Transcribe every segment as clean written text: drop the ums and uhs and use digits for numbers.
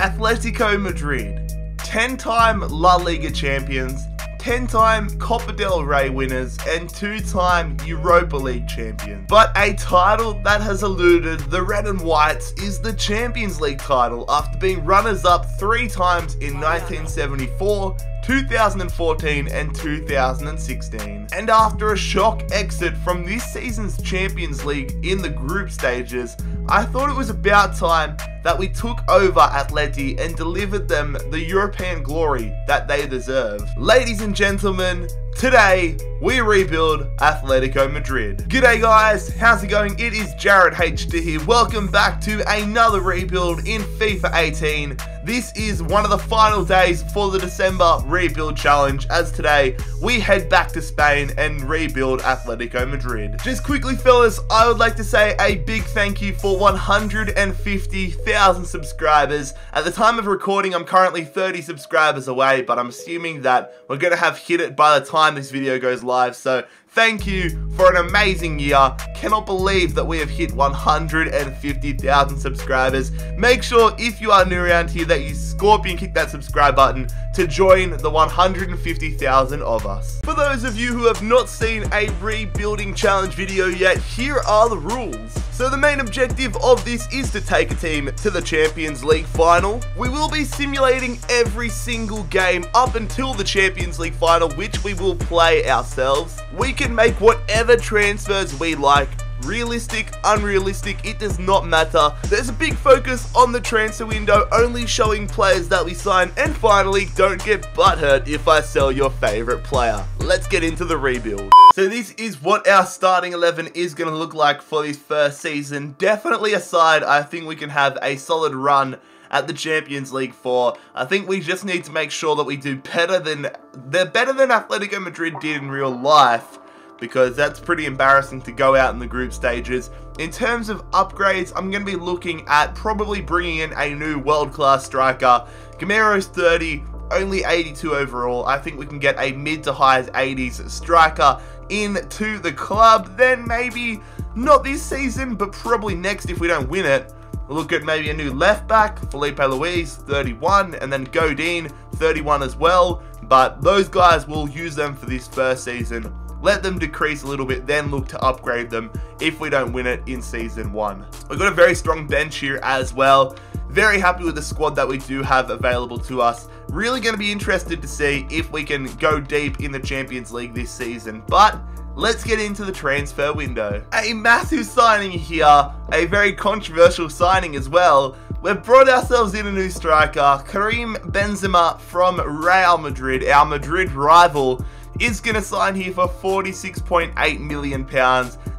Atletico Madrid, 10-time La Liga champions, 10-time Copa del Rey winners, and 2-time Europa League champions. But a title that has eluded the Red and Whites is the Champions League title after being runners-up 3 times in 1974, 2014 and 2016. And after a shock exit from this season's Champions League in the group stages, I thought it was about time that we took over Atleti and delivered them the European glory that they deserve. Ladies and gentlemen, today we rebuild Atletico Madrid. G'day guys, how's it going? It is JarradHD here. Welcome back to another rebuild in FIFA 18. This is one of the final days for the December rebuild challenge, as today we head back to Spain and rebuild Atletico Madrid. Just quickly fellas, I would like to say a big thank you for 150,000 subscribers. At the time of recording, I'm currently 30 subscribers away, but I'm assuming that we're going to have hit it by the time this video goes live, so thank you for an amazing year. Cannot believe that we have hit 150,000 subscribers. Make sure if you are new around here that you scorpion kick that subscribe button to join the 150,000 of us. For those of you who have not seen a rebuilding challenge video yet, here are the rules. So the main objective of this is to take a team to the Champions League final. We will be simulating every single game up until the Champions League final, which we will play ourselves. We can make whatever transfers we like. Realistic, unrealistic, it does not matter. There's a big focus on the transfer window, only showing players that we sign. And finally, don't get butthurt if I sell your favorite player. Let's get into the rebuild. So this is what our starting 11 is going to look like for this first season. Definitely a side I think we can have a solid run at the Champions League for. I think we just need to make sure that we do better than Atletico Madrid did in real life, because that's pretty embarrassing to go out in the group stages. In terms of upgrades, I'm going to be looking at probably bringing in a new world-class striker. Gamero's 30, only 82 overall. I think we can get a mid to high 80s striker into the club. Then maybe, not this season, but probably next if we don't win it, we'll look at maybe a new left back, Felipe Luis, 31, and then Godin, 31 as well. But those guys, will use them for this first season. Let them decrease a little bit, then look to upgrade them if we don't win it in season 1. We've got a very strong bench here as well. Very happy with the squad that we do have available to us. Really going to be interested to see if we can go deep in the Champions League this season. But let's get into the transfer window. A massive signing here, a very controversial signing as well. We've brought ourselves in a new striker, Karim Benzema from Real Madrid, our Madrid rival, is going to sign here for £46.8 million.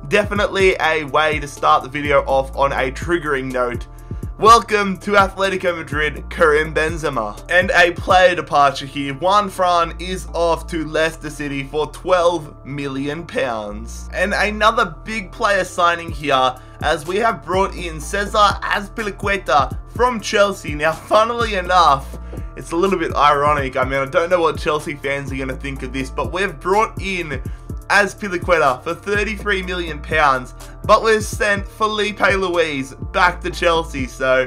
Definitely a way to start the video off on a triggering note. Welcome to Atletico Madrid, Karim Benzema. And a player departure here. Juan Fran is off to Leicester City for £12 million. And another big player signing here, as we have brought in Cesar Azpilicueta from Chelsea. Now, funnily enough, it's a little bit ironic. I mean, I don't know what Chelsea fans are going to think of this, but we've brought in Azpilicueta for £33 million, but we've sent Felipe Luis back to Chelsea. So,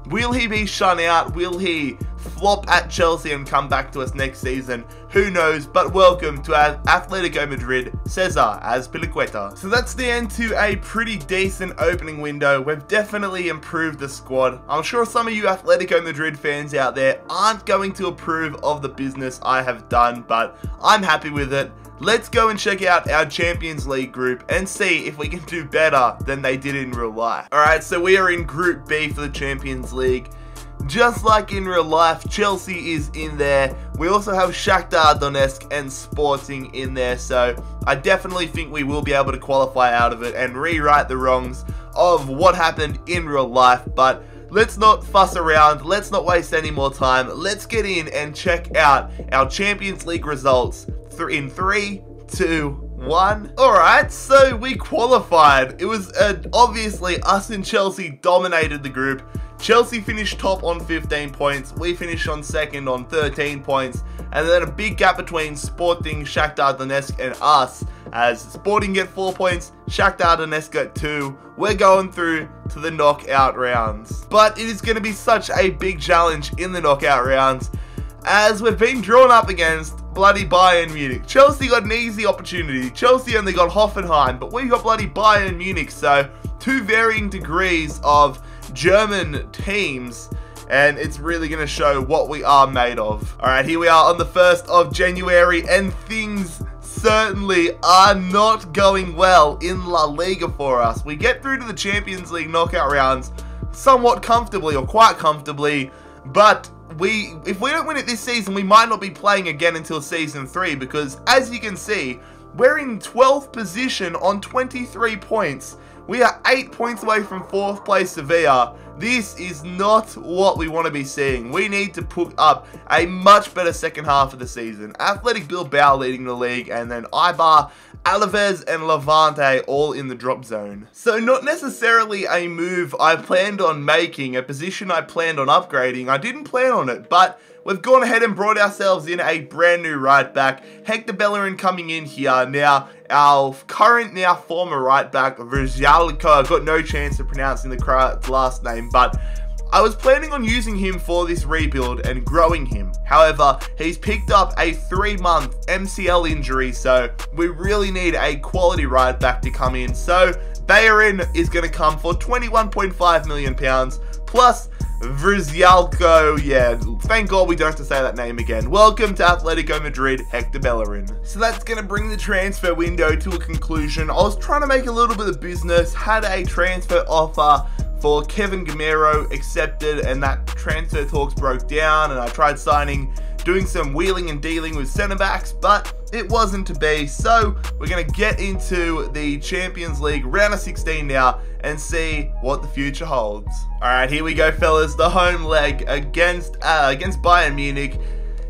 will he be shut out? Will he flop at Chelsea and come back to us next season? Who knows, but welcome to Atletico Madrid, Cesar Azpilicueta. So that's the end to a pretty decent opening window. We've definitely improved the squad. I'm sure some of you Atletico Madrid fans out there aren't going to approve of the business I have done, but I'm happy with it. Let's go and check out our Champions League group and see if we can do better than they did in real life. Alright, so we are in Group B for the Champions League. Just like in real life, Chelsea is in there. We also have Shakhtar Donetsk and Sporting in there, so I definitely think we will be able to qualify out of it and rewrite the wrongs of what happened in real life. But let's not fuss around, let's not waste any more time. Let's get in and check out our Champions League results in 3, 2, 1. Alright, so we qualified. It was obviously us and Chelsea dominated the group. Chelsea finished top on 15 points, we finished on second on 13 points, and then a big gap between Sporting, Shakhtar Donetsk and us as Sporting get 4 points, Shakhtar Donetsk get 2. We're going through to the knockout rounds. But it is going to be such a big challenge in the knockout rounds, as we've been drawn up against bloody Bayern Munich. Chelsea got an easy opportunity. Chelsea only got Hoffenheim, but we got bloody Bayern Munich. So, two varying degrees of German teams, and it's really going to show what we are made of. Alright, here we are on the 1st of January, and things certainly are not going well in La Liga for us. We get through to the Champions League knockout rounds somewhat comfortably, or quite comfortably, but if we don't win it this season, we might not be playing again until Season 3, because as you can see, we're in 12th position on 23 points. We are 8 points away from 4th place Sevilla. This is not what we want to be seeing. We need to put up a much better second half of the season. Athletic Bilbao leading the league, and then Eibar, Alaves, and Levante all in the drop zone. So not necessarily a move I planned on making, a position I planned on upgrading. I didn't plan on it, but we've gone ahead and brought ourselves in a brand new right back. Hector Bellerin coming in here. Now, our current, now former right back, Vrzyalko, I've got no chance of pronouncing the correct last name, but I was planning on using him for this rebuild and growing him. However, he's picked up a 3-month MCL injury, so we really need a quality right back to come in. So, Bellerin is going to come for £21.5 million, plus Vrzyalko, yeah, thank God we don't have to say that name again. Welcome to Atletico Madrid, Hector Bellerin. So that's going to bring the transfer window to a conclusion. I was trying to make a little bit of business, had a transfer offer for Kevin Gamero accepted, and that transfer talks broke down, and I tried doing some wheeling and dealing with centre backs, but it wasn't to be. So we're going to get into the Champions League round of 16 now and see what the future holds. Alright, here we go, fellas. The home leg against Bayern Munich.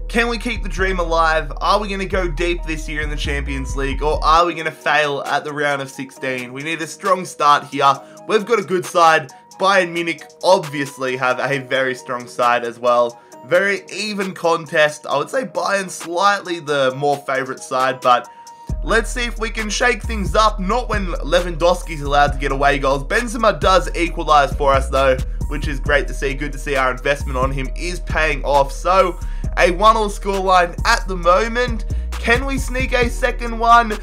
Can we keep the dream alive? Are we going to go deep this year in the Champions League, or are we going to fail at the round of 16? We need a strong start here. We've got a good side. Bayern Munich obviously have a very strong side as well. Very even contest. I would say Bayern slightly the more favourite side, but let's see if we can shake things up. Not when Lewandowski's allowed to get away goals. Benzema does equalise for us though, which is great to see. Good to see our investment on him is paying off. So, a 1-1 scoreline at the moment. Can we sneak a second one?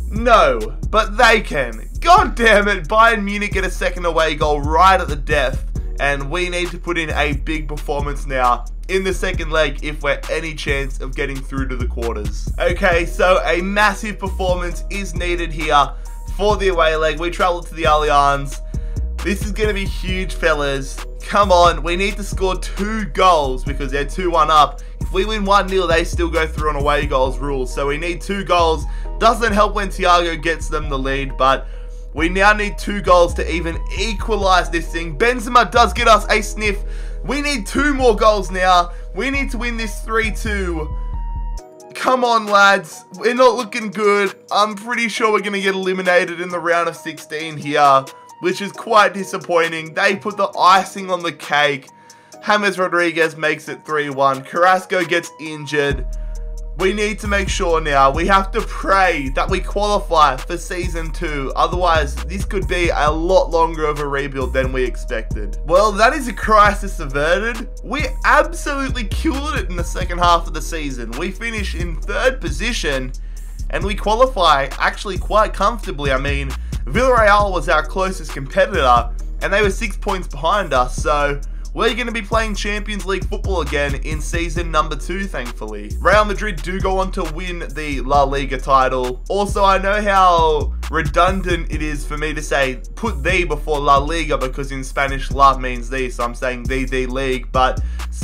No, but they can. God damn it, Bayern Munich get a second away goal right at the death, and we need to put in a big performance now in the second leg if we're any chance of getting through to the quarters. Okay, so a massive performance is needed here for the away leg. We travel to the Allianz. This is going to be huge, fellas. Come on, we need to score 2 goals because they're 2-1 up. If we win 1-0, they still go through on away goals rules. So we need 2 goals. Doesn't help when Thiago gets them the lead, but we now need 2 goals to even equalise this thing. Benzema does get us a sniff. We need 2 more goals now. We need to win this 3-2. Come on, lads. We're not looking good. I'm pretty sure we're going to get eliminated in the round of 16 here, which is quite disappointing. They put the icing on the cake. James Rodriguez makes it 3-1. Carrasco gets injured. We need to make sure now. We have to pray that we qualify for Season 2. Otherwise, this could be a lot longer of a rebuild than we expected. Well, that is a crisis averted. We absolutely killed it in the second half of the season. We finish in 3rd position, and we qualify actually quite comfortably. I mean, Villarreal was our closest competitor, and they were 6 points behind us, so we're going to be playing Champions League football again in season number 2, thankfully. Real Madrid do go on to win the La Liga title. Also, I know how redundant it is for me to say put the before La Liga, because in Spanish La means the, so I'm saying the league, but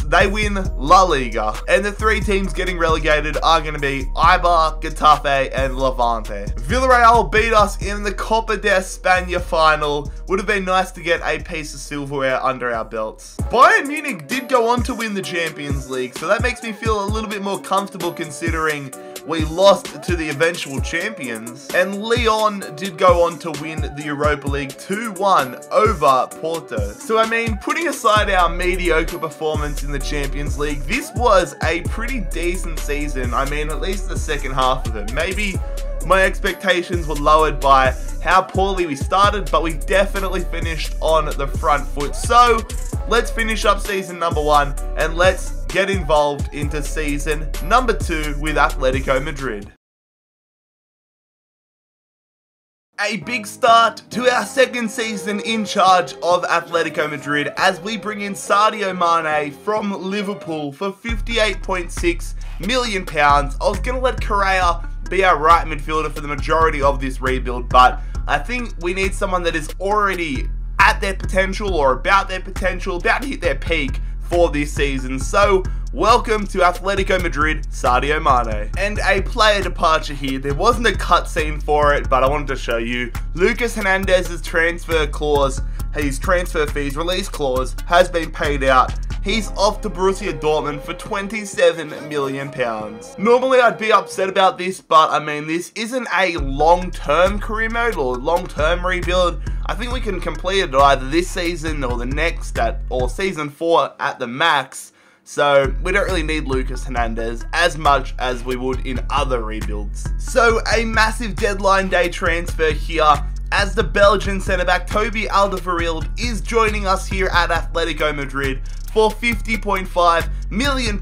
they win La Liga. And the 3 teams getting relegated are going to be Eibar, Getafe, and Levante. Villarreal beat us in the Copa de España final. Would have been nice to get a piece of silverware under our belts. Bayern Munich did go on to win the Champions League, so that makes me feel a little bit more comfortable considering we lost to the eventual champions, and Lyon did go on to win the Europa League 2-1 over Porto. So I mean, putting aside our mediocre performance in the Champions League, this was a pretty decent season. I mean, at least the second half of it. Maybe my expectations were lowered by how poorly we started, but we definitely finished on the front foot. So let's finish up season number 1 and let's get involved into season number 2 with Atletico Madrid. A big start to our second season in charge of Atletico Madrid as we bring in Sadio Mane from Liverpool for £58.6 million. I was going to let Correa be our right midfielder for the majority of this rebuild, but I think we need someone that is already at their potential or about their potential, about to hit their peak for this season. So welcome to Atletico Madrid, Sadio Mane. And a player departure here. There wasn't a cutscene for it, but I wanted to show you. Lucas Hernandez's transfer clause, his transfer fees release clause has been paid out. He's off to Borussia Dortmund for £27 million. Normally I'd be upset about this, but I mean, this isn't a long-term career mode or long-term rebuild. I think we can complete it either this season or the next, or season 4 at the max. So we don't really need Lucas Hernandez as much as we would in other rebuilds. So a massive deadline day transfer here, as the Belgian centre-back Toby Alderweireld is joining us here at Atletico Madrid for £50.5 million.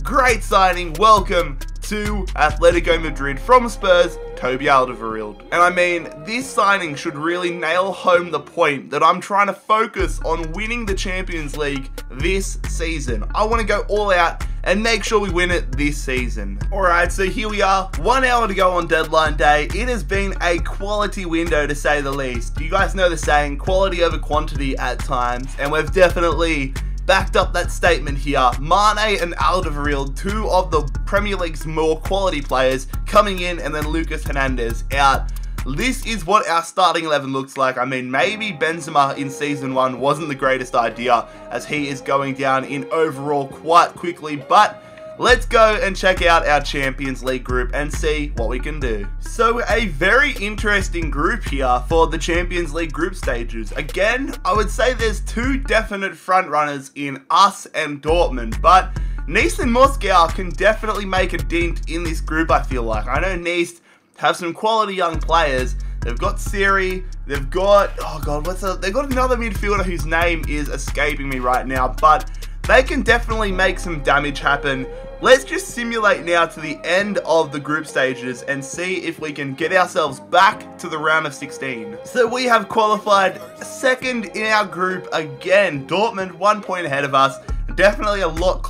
Great signing. Welcome to Atletico Madrid from Spurs, Toby Alderweireld. And I mean, this signing should really nail home the point that I'm trying to focus on winning the Champions League this season. I want to go all out and make sure we win it this season. Alright, so here we are, 1 hour to go on deadline day. It has been a quality window to say the least. You guys know the saying, quality over quantity at times, and we've definitely backed up that statement here. Mane and Alderweireld, 2 of the Premier League's more quality players, coming in, and then Lucas Hernandez out. This is what our starting 11 looks like. I mean, maybe Benzema in season 1 wasn't the greatest idea, as he is going down in overall quite quickly, but let's go and check out our Champions League group and see what we can do. So a very interesting group here for the Champions League group stages. Again, I would say there's 2 definite front runners in us and Dortmund, but Nice and Moscow can definitely make a dent in this group, I feel like. I know Nice have some quality young players. They've got Siri, they've got, oh god, they've got another midfielder whose name is escaping me right now, but they can definitely make some damage happen. Let's just simulate now to the end of the group stages and see if we can get ourselves back to the round of 16. So we have qualified second in our group again. Dortmund 1 point ahead of us. Definitely a lot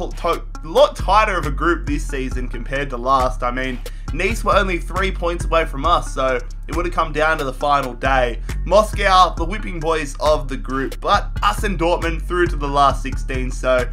tighter of a group this season compared to last. I mean, Nice were only 3 points away from us, so it would have come down to the final day. Moscow, the whipping boys of the group, but us and Dortmund through to the last 16, so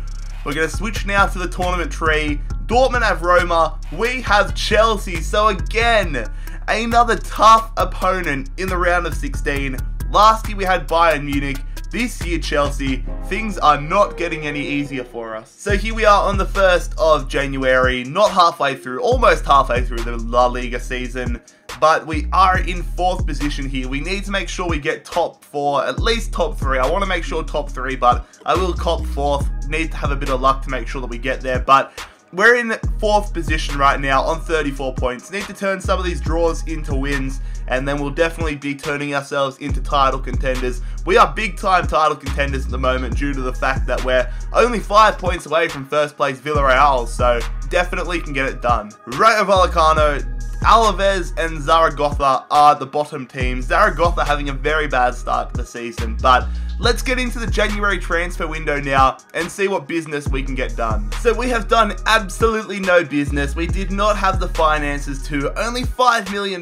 we're going to switch now to the tournament tree. Dortmund have Roma, we have Chelsea, so again, another tough opponent in the round of 16. Last year we had Bayern Munich. This year, Chelsea, things are not getting any easier for us. So here we are on the 1st of January, not halfway through, almost halfway through the La Liga season, but we are in 4th position here. We need to make sure we get top 4, at least top 3. I want to make sure top 3, but I will cop 4th. Need to have a bit of luck to make sure that we get there, but we're in 4th position right now on 34 points. Need to turn some of these draws into wins, and then we'll definitely be turning ourselves into title contenders. We are big time title contenders at the moment due to the fact that we're only 5 points away from first place Villarreal, so definitely can get it done. Rayo Vallecano, Alaves and Zaragoza are the bottom teams. Zaragoza having a very bad start to the season, but let's get into the January transfer window now and see what business we can get done. So we have done absolutely no business. We did not have the finances to. Only £5 million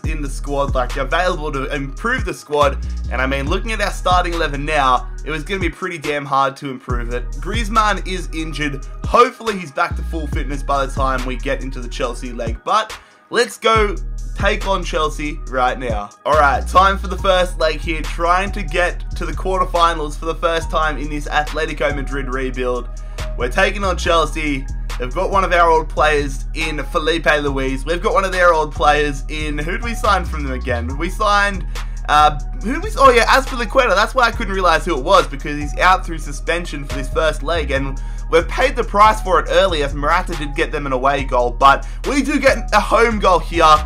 in the squad, like available to improve the squad. And I mean, looking at our starting 11 now, it was going to be pretty damn hard to improve it. Griezmann is injured. Hopefully he's back to full fitness by the time we get into the Chelsea leg. But let's go take on Chelsea right now. Alright, time for the first leg here, trying to get to the quarterfinals for the first time in this Atletico Madrid rebuild. We're taking on Chelsea. They've got one of our old players in Felipe Luis. We've got one of their old players in, who did we sign from them again? We signed, oh yeah, Aspilicueta. That's why I couldn't realize who it was, because he's out through suspension for this first leg, and we've paid the price for it early, as Morata did get them an away goal, but we do get a home goal here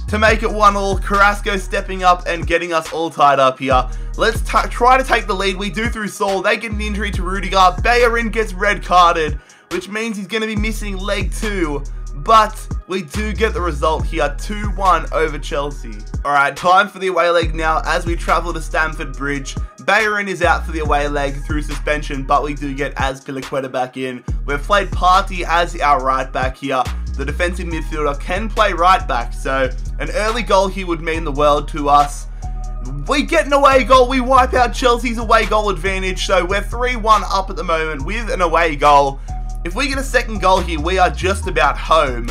to make it 1-1. Carrasco stepping up and getting us all tied up here. Let's try to take the lead. We do through Saul. They get an injury to Rudiger. Bellerin gets red carded, which means he's going to be missing leg 2. But we do get the result here, 2-1 over Chelsea. Alright, time for the away leg now as we travel to Stamford Bridge. Bellerin is out for the away leg through suspension, but we do get Aspilicueta back in. We've played Partey as our right back here. The defensive midfielder can play right back, so an early goal here would mean the world to us. We get an away goal, we wipe out Chelsea's away goal advantage, so we're 3-1 up at the moment with an away goal. If we get a second goal here, we are just about home.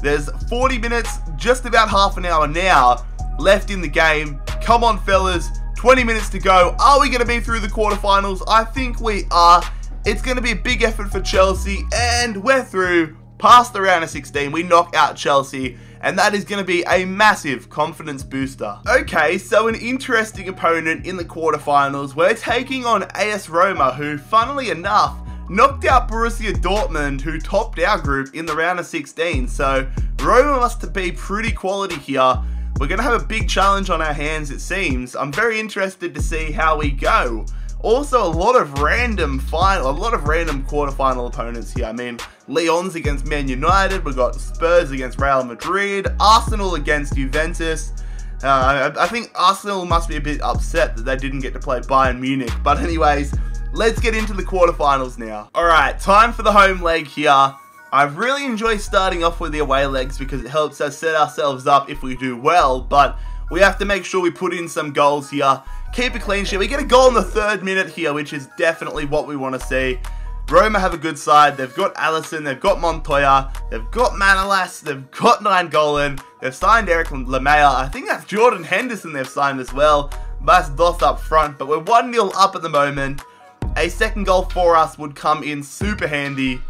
There's 40 minutes, just about half an hour now, left in the game. Come on, fellas, 20 minutes to go. Are we going to be through the quarterfinals? I think we are. It's going to be a big effort for Chelsea, and we're through. Past the round of 16, we knock out Chelsea, and that is going to be a massive confidence booster. Okay, so an interesting opponent in the quarterfinals. We're taking on AS Roma, who, funnily enough, knocked out Borussia Dortmund, who topped our group in the round of 16. So Roma must be pretty quality here. We're going to have a big challenge on our hands, it seems. I'm very interested to see how we go. Also, a lot of random quarterfinal opponents here. I mean, Lyon's against Man United. We've got Spurs against Real Madrid. Arsenal against Juventus. I think Arsenal must be a bit upset that they didn't get to play Bayern Munich. But anyways, let's get into the quarterfinals now. Alright, time for the home leg here. I really enjoy starting off with the away legs because it helps us set ourselves up if we do well, but we have to make sure we put in some goals here. Keep a clean sheet. We get a goal in the 3rd minute here, which is definitely what we want to see. Roma have a good side. They've got Alisson, they've got Montoya, they've got Manolas, they've got Nainggolan, they've signed Eric Lamela. I think that's Jordan Henderson they've signed as well. Bas Dost up front, but we're 1-0 up at the moment. A second goal for us would come in super handy.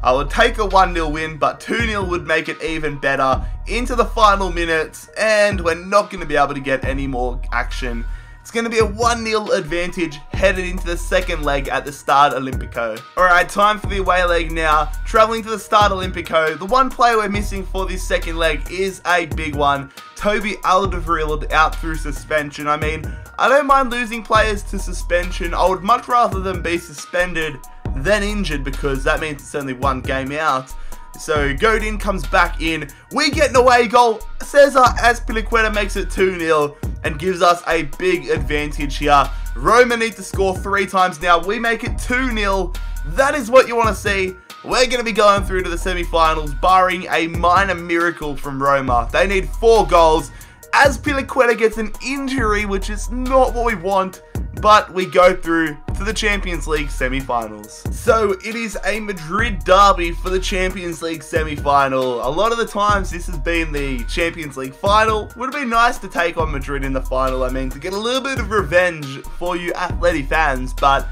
I would take a 1-0 win, but 2-0 would make it even better. Into the final minutes, and we're not going to be able to get any more action. It's going to be a 1-0 advantage headed into the second leg at the Stade Olimpico. Alright, time for the away leg now. Travelling to the Stade Olimpico. The one player we're missing for this second leg is a big one. Toby Alderweireld out through suspension. I mean, I don't mind losing players to suspension. I would much rather them be suspended than injured, because that means it's only one game out. So Godin comes back in. We get an away goal. Cesar Aspilicueta makes it 2-0 and gives us a big advantage here. Roma need to score 3 times now. We make it 2-0. That is what you want to see. We're going to be going through to the semi-finals, barring a minor miracle from Roma. They need 4 goals. Aspilicueta gets an injury, which is not what we want, but we go through to the Champions League semi-finals. So it is a Madrid derby for the Champions League semi-final. A lot of the times this has been the Champions League final. Would have been nice to take on Madrid in the final, I mean, to get a little bit of revenge for you Atleti fans, but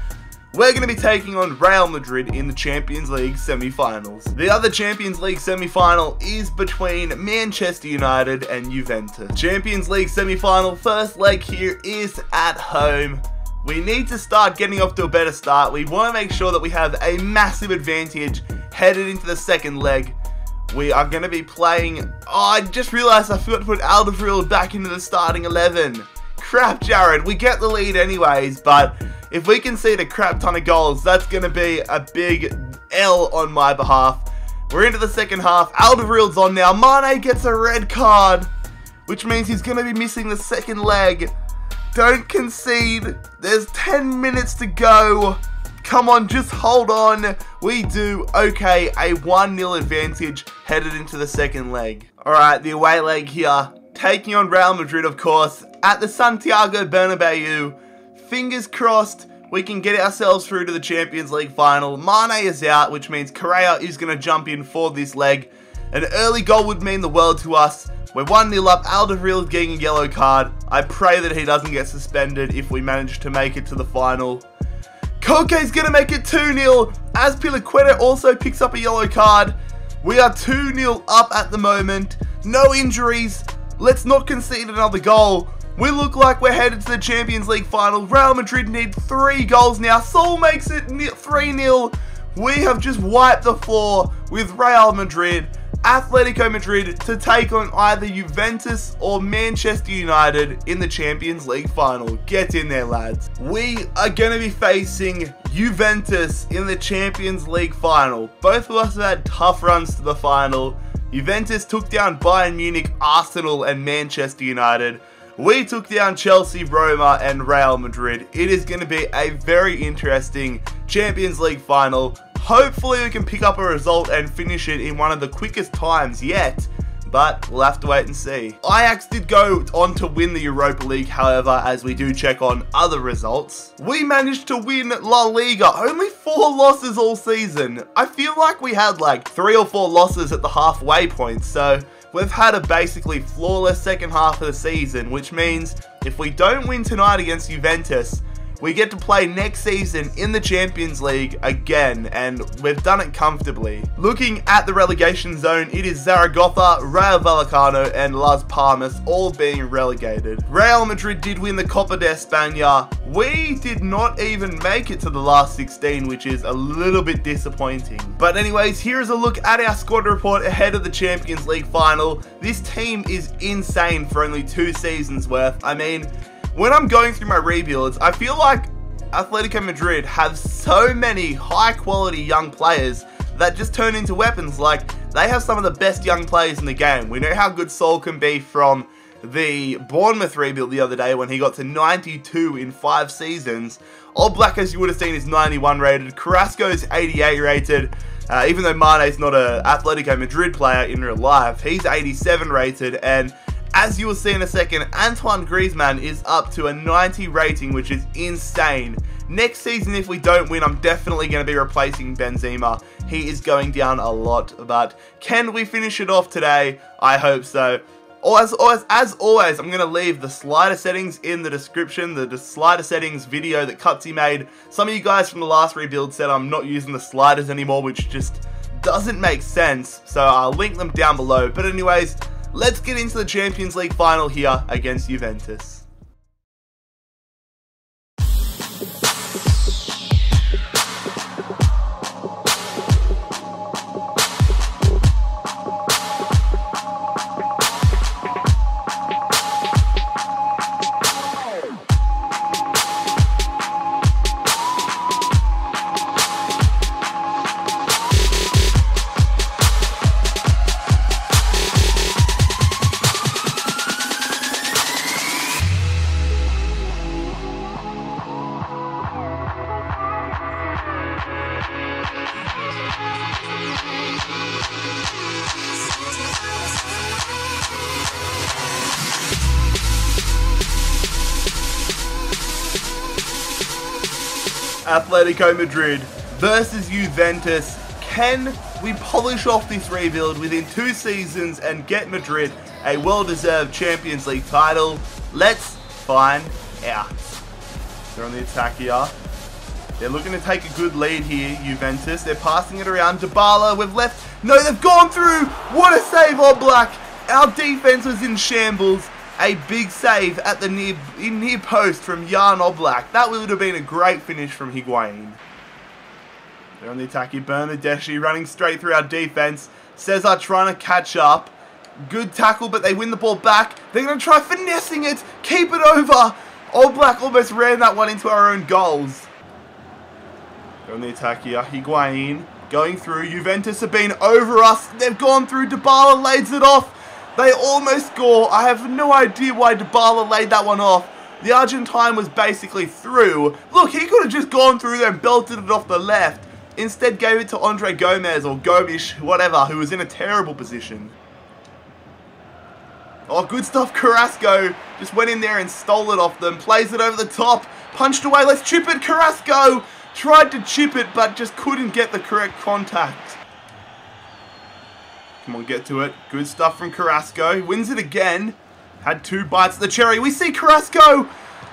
we're going to be taking on Real Madrid in the Champions League semi-finals. The other Champions League semi-final is between Manchester United and Juventus. Champions League semi-final, first leg here is at home. We need to start getting off to a better start. We want to make sure that we have a massive advantage headed into the second leg. We are going to be playing... Oh, I just realised I forgot to put Alderweireld back into the starting 11. Crap, Jared. We get the lead anyways, but if we concede a crap ton of goals, that's going to be a big L on my behalf. We're into the second half. Alderweireld's on now. Mane gets a red card, which means he's going to be missing the second leg. Don't concede. There's 10 minutes to go. Come on, just hold on. We do. Okay, a 1-0 advantage headed into the second leg. Alright, the away leg here. Taking on Real Madrid, of course, at the Santiago Bernabeu. Fingers crossed we can get ourselves through to the Champions League final. Mane is out, which means Correa is going to jump in for this leg. An early goal would mean the world to us. We're 1-0 up. Alderweireld getting a yellow card. I pray that he doesn't get suspended if we manage to make it to the final. Koke's going to make it 2-0 as Pilaqueta also picks up a yellow card. We are 2-0 up at the moment. No injuries. Let's not concede another goal. We look like we're headed to the Champions League final. Real Madrid need 3 goals now. Sol makes it 3-0. We have just wiped the floor with Real Madrid. Atletico Madrid to take on either Juventus or Manchester United in the Champions League final. Get in there, lads. We are going to be facing Juventus in the Champions League final. Both of us have had tough runs to the final. Juventus took down Bayern Munich, Arsenal and Manchester United. We took down Chelsea, Roma and Real Madrid. It is going to be a very interesting Champions League final. Hopefully we can pick up a result and finish it in one of the quickest times yet, but we'll have to wait and see. Ajax did go on to win the Europa League, however, as we do check on other results. We managed to win La Liga, only 4 losses all season. I feel like we had like 3 or 4 losses at the halfway point, so we've had a basically flawless second half of the season, which means if we don't win tonight against Juventus, we get to play next season in the Champions League again, and we've done it comfortably. Looking at the relegation zone, it is Zaragoza, Rayo Vallecano and Las Palmas all being relegated. Real Madrid did win the Copa de España. We did not even make it to the last 16, which is a little bit disappointing. But anyways, here is a look at our squad report ahead of the Champions League final. This team is insane for only 2 seasons worth. I mean, when I'm going through my rebuilds, I feel like Atletico Madrid have so many high quality young players that just turn into weapons. Like, they have some of the best young players in the game. We know how good Sol can be from the Bournemouth rebuild the other day when he got to 92 in 5 seasons. Oblak, as you would have seen, is 91 rated. Carrasco is 88 rated. Even though Mane's not an Atletico Madrid player in real life, he's 87 rated. And as you will see in a second, Antoine Griezmann is up to a 90 rating, which is insane. Next season, if we don't win, I'm definitely going to be replacing Benzema. He is going down a lot, but can we finish it off today? I hope so. As always, I'm going to leave the slider settings in the description, the slider settings video that Cutsy made. Some of you guys from the last rebuild said I'm not using the sliders anymore, which just doesn't make sense, so I'll link them down below. But anyways, let's get into the Champions League final here against Juventus. Atletico Madrid versus Juventus. Can we polish off this rebuild within 2 seasons and get Madrid a well-deserved Champions League title? Let's find out. They're on the attack here. They're looking to take a good lead here, Juventus. They're passing it around. Dybala, we've left. No, they've gone through. What a save, Oblak. Our defense was in shambles. A big save at the near post from Jan Oblak. That would have been a great finish from Higuain. They're on the attack here. Bernardeschi running straight through our defense. Cesar trying to catch up. Good tackle, but they win the ball back. They're going to try finessing it. Keep it over. Oblak almost ran that one into our own goals. They're on the attack here. Higuain going through. Juventus have been over us. They've gone through. Dybala lays it off. They almost score. I have no idea why Dybala laid that one off. The Argentine was basically through. Look, he could have just gone through there and belted it off the left. Instead gave it to Andre Gomez or Gomes, whatever, who was in a terrible position. Oh, good stuff. Carrasco just went in there and stole it off them. Plays it over the top. Punched away. Let's chip it. Carrasco tried to chip it, but just couldn't get the correct contact. Come on, get to it. Good stuff from Carrasco. Wins it again. Had 2 bites of the cherry. We see Carrasco.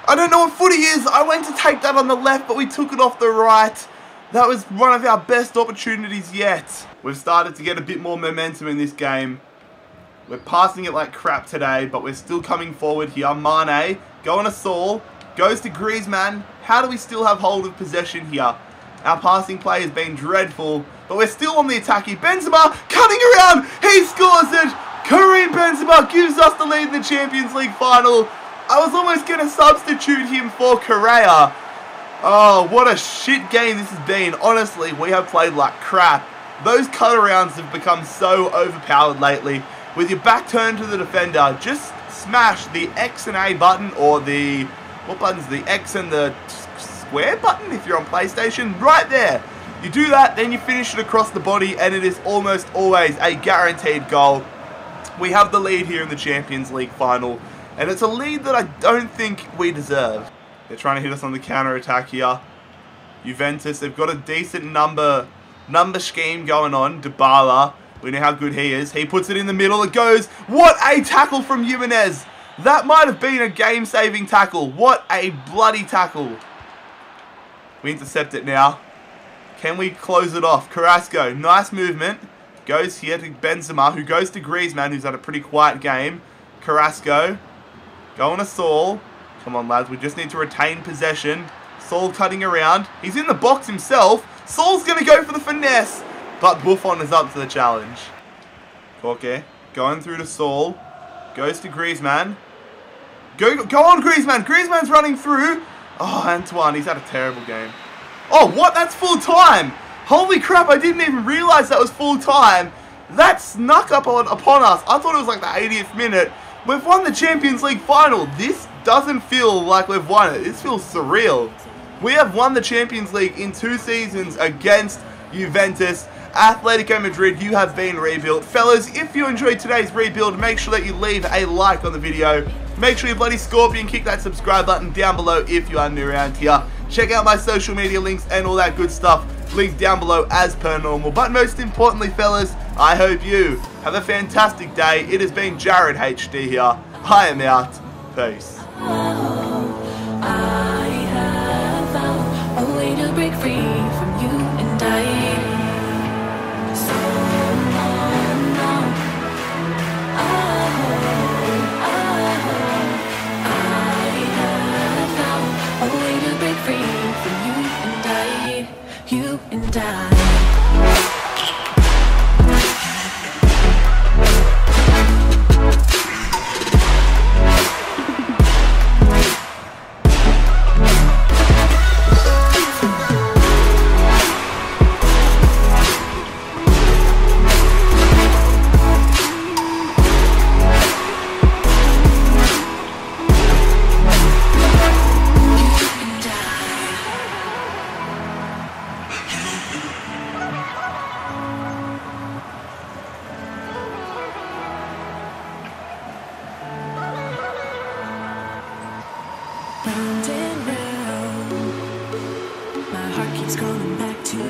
I don't know what foot he is. I went to take that on the left, but we took it off the right. That was one of our best opportunities yet. We've started to get a bit more momentum in this game. We're passing it like crap today, but we're still coming forward here. Mane, going to Saul, goes to Griezmann. How do we still have hold of possession here? Our passing play has been dreadful, but we're still on the attack here. Benzema cutting around. He scores it. Karim Benzema gives us the lead in the Champions League final. I was almost going to substitute him for Correa. Oh, what a shit game this has been. Honestly, we have played like crap. Those cut-arounds have become so overpowered lately. With your back turned to the defender, just smash the X and A button, or the... what button's the X and the square button if you're on PlayStation? Right there. You do that, then you finish it across the body, and it is almost always a guaranteed goal. We have the lead here in the Champions League final, and it's a lead that I don't think we deserve. They're trying to hit us on the counter-attack here. Juventus, they've got a decent number scheme going on. Dybala, we know how good he is. He puts it in the middle. It goes. What a tackle from Jimenez. That might have been a game-saving tackle. What a bloody tackle. We intercept it now. Can we close it off? Carrasco, nice movement. Goes here to Benzema, who goes to Griezmann, who's had a pretty quiet game. Carrasco, going to Saul. Come on, lads, we just need to retain possession. Saul cutting around. He's in the box himself. Saul's going to go for the finesse, but Buffon is up to the challenge. Koke, going through to Saul. Goes to Griezmann. Go on, Griezmann. Griezmann's running through. Oh, Antoine, he's had a terrible game. Oh, what? That's full time. Holy crap, I didn't even realize that was full time. That snuck up upon us. I thought it was like the 80th minute. We've won the Champions League final. This doesn't feel like we've won it. This feels surreal. We have won the Champions League in 2 seasons against Juventus. Atletico Madrid, you have been rebuilt. Fellas, if you enjoyed today's rebuild, make sure that you leave a like on the video. Make sure you bloody scorpion kick that subscribe button down below if you are new around here. Check out my social media links and all that good stuff. Links down below as per normal. But most importantly, fellas, I hope you have a fantastic day. It has been JarradHD here. I am out. Peace. I have found a way to break free from you and I. So now, I have found a way to break free from you and I. You and I. Round and round, my heart keeps calling back to you.